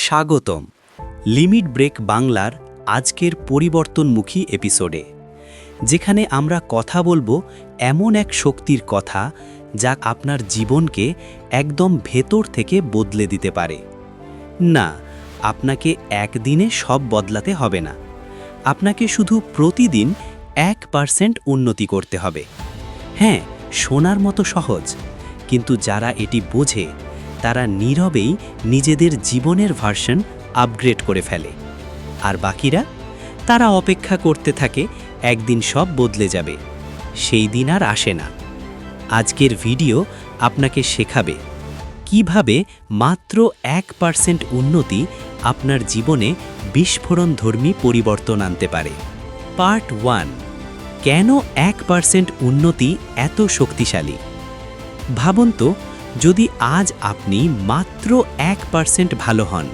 স্বাগতম limit break বাংলার আজকের পরিবর্তনমুখী এপিসোডে, যেখানে আমরা কথা বলবো এমন এক শক্তির কথা যা আপনার জীবনকে একদম ভেতর থেকে বদলে দিতে পারে। না, আপনাকে একদিনে সব বদলাতে হবে না, আপনাকে শুধু প্রতিদিন 1% উন্নতি করতে হবে। হ্যাঁ, শোনার মতো সহজ, কিন্তু যারা এটি বোঝে তারা নীরবেই নিজেদের জীবনের ভার্সন আপগ্রেড করে ফেলে। আর বাকিরা, তারা অপেক্ষা করতে থাকে একদিন সব বদলে যাবে। সেই দিন আর আসে না। আজকের ভিডিও আপনাকে শেখাবে কিভাবে মাত্র 1% উন্নতি আপনার জীবনে বিস্ফোরণধর্মী পরিবর্তন আনতে পারে। পার্ট 1, কেন 1% উন্নতি এত শক্তিশালী? ভাবুন তো, যদি আজ আপনি মাত্র 1% ভালো হন,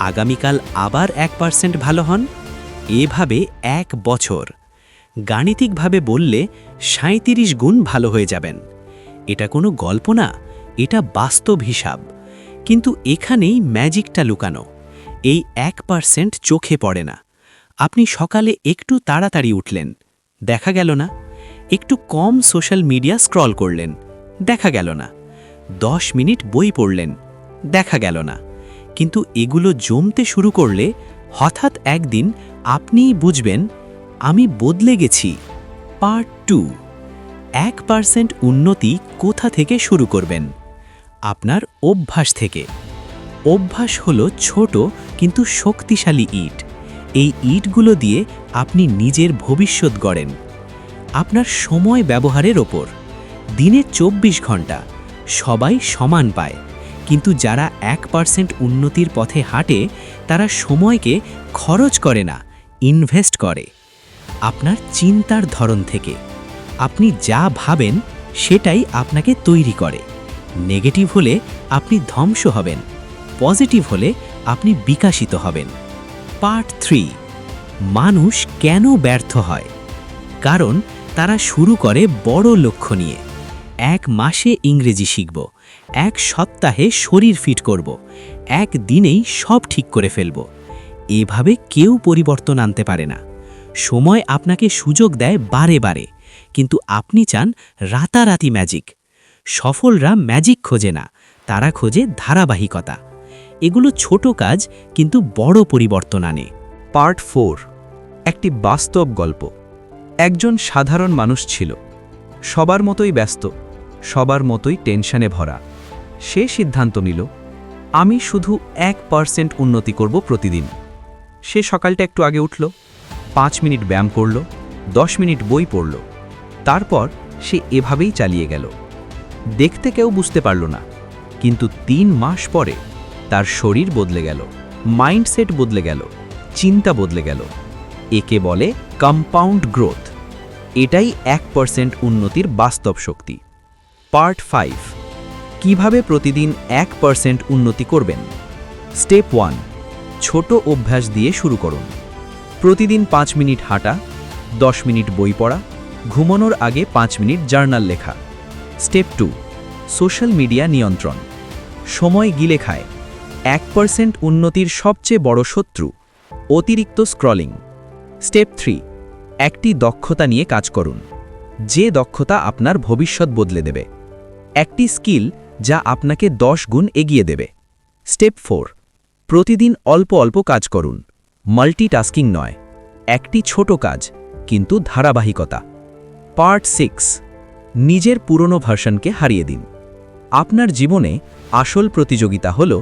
আগামীকাল আবার 1% ভালো হন, এভাবে 1 বছর, গাণিতিকভাবে বললে 37 গুণ ভালো হয়ে যাবেন। এটা কোনো গল্প না, এটা বাস্তব হিসাব। কিন্তু এখানেই ম্যাজিকটা লুকানো। এই 1% চোখে পড়ে না। আপনি সকালে একটু তাড়াতাড়ি উঠলেন, দেখা গেল না। একটু কম সোশ্যাল মিডিয়া স্ক্রল করলেন, দেখা গেল না। 10 মিনিট বই পড়লেন, দেখা গেল না। কিন্তু এগুলো জমতে শুরু করলে হঠাৎ একদিন আপনিই বুঝবেন, আমি বদলে গেছি। পার্ট 2, 1% উন্নতি কোথা থেকে শুরু করবেন? আপনার অভ্যাস থেকে। অভ্যাস হলো ছোট কিন্তু শক্তিশালী ইট। এই ইটগুলো দিয়ে আপনি নিজের ভবিষ্যৎ গড়েন। আপনার সময় ব্যবহারের ওপর। দিনে 24 ঘন্টা, সবাই সমান পায়, কিন্তু যারা 1% উন্নতির পথে হাঁটে তারা সময়কে খরচ করে না, ইনভেস্ট করে। আপনার চিন্তার ধরন থেকে। আপনি যা ভাবেন সেটাই আপনাকে তৈরি করে। নেগেটিভ হলে আপনি ধ্বংস হবেন, পজিটিভ হলে আপনি বিকাশিত হবেন। পার্ট 3, মানুষ কেন ব্যর্থ হয়? কারণ তারা শুরু করে বড় লক্ষ্য নিয়ে। 1 মাসে ইংরেজি শিখব, 1 সপ্তাহে শরীর ফিট করব, 1 দিনেই সব ঠিক করে ফেলব। এভাবে কেউ পরিবর্তন আনতে পারে না। সময় আপনাকে সুযোগ দেয় বারে বারে, কিন্তু আপনি চান রাতারাতি ম্যাজিক। সফলরা ম্যাজিক খোঁজে না, তারা খোঁজে ধারাবাহিকতা। এগুলো ছোট কাজ কিন্তু বড় পরিবর্তন আনে। পার্ট 4, একটি বাস্তব গল্প। একজন সাধারণ মানুষ ছিল, সবার মতোই ব্যস্ত, সবার মতোই টেনশনে ভরা। সে সিদ্ধান্ত নিল, আমি শুধু 1% উন্নতি করব প্রতিদিন। সে সকালটা একটু আগে উঠল, 5 মিনিট ব্যায়াম করল, 10 মিনিট বই পড়ল। তারপর সে এভাবেই চালিয়ে গেল। দেখতে কেউ বুঝতে পারল না, কিন্তু 3 মাস পরে তার শরীর বদলে গেল, মাইন্ডসেট বদলে গেল, চিন্তা বদলে গেল। একে বলে কম্পাউন্ড গ্রোথ। এটাই 1% উন্নতির বাস্তব শক্তি। পার্ট 5, কিভাবে প্রতিদিন 1% উন্নতি করবেন? স্টেপ 1, ছোট অভ্যাস দিয়ে শুরু করুন। প্রতিদিন 5 মিনিট হাঁটা, 10 মিনিট বই পড়া, ঘুমানোর আগে 5 মিনিট জার্নাল লেখা। স্টেপ 2, সোশ্যাল মিডিয়া নিয়ন্ত্রণ। সময় গিলে খায়। 1% উন্নতির সবচেয়ে বড় শত্রু অতিরিক্ত স্ক্রলিং। স্টেপ 3, একটি দক্ষতা নিয়ে কাজ করুন, যে দক্ষতা আপনার ভবিষ্যৎ বদলে দেবে। একটি স্কিল যা আপনাকে 10 গুণ এগিয়ে দেবে। স্টেপ 4, প্রতিদিন অল্প অল্প কাজ করুন, মাল্টিটাস্কিং নয়, একটি ছোট কাজ কিন্তু ধারাবাহিকতা। পার্ট 6, নিজের পুরনো ভার্সনকে হারিয়ে দিন। আপনার জীবনে আসল প্রতিযোগিতা হল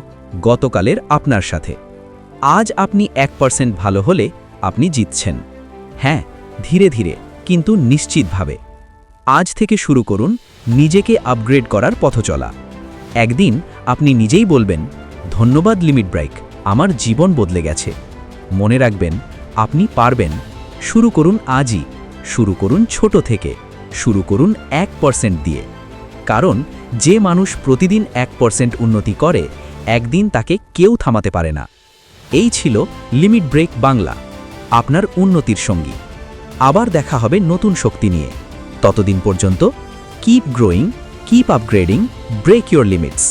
গতকালের আপনার সাথে। আজ আপনি 1% ভালো হলে আপনি জিতছেন। হ্যাঁ, ধীরে ধীরে কিন্তু নিশ্চিতভাবে। আজ থেকে শুরু করুন নিজেকে আপগ্রেড করার পথ চলা। একদিন আপনি নিজেই বলবেন, ধন্যবাদ লিমিট ব্রেক, আমার জীবন বদলে গেছে। মনে রাখবেন, আপনি পারবেন। শুরু করুন আজই। শুরু করুন ছোট থেকে। শুরু করুন 1% দিয়ে। কারণ যে মানুষ প্রতিদিন 1% উন্নতি করে, একদিন তাকে কেউ থামাতে পারে না। এই ছিল লিমিট ব্রেক বাংলা, আপনার উন্নতির সঙ্গী। আবার দেখা হবে নতুন শক্তি নিয়ে। ততদিন পর্যন্ত keep growing, keep upgrading, break your limits.